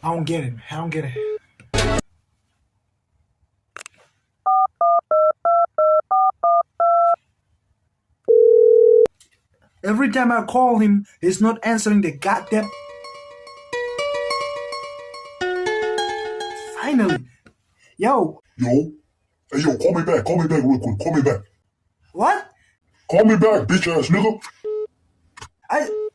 I don't get it. I don't get it. Every time I call him, he's not answering the goddamn. Finally. Yo. Yo. Hey, yo, call me back. Call me back real quick. Call me back. What? Call me back, bitch ass nigga. I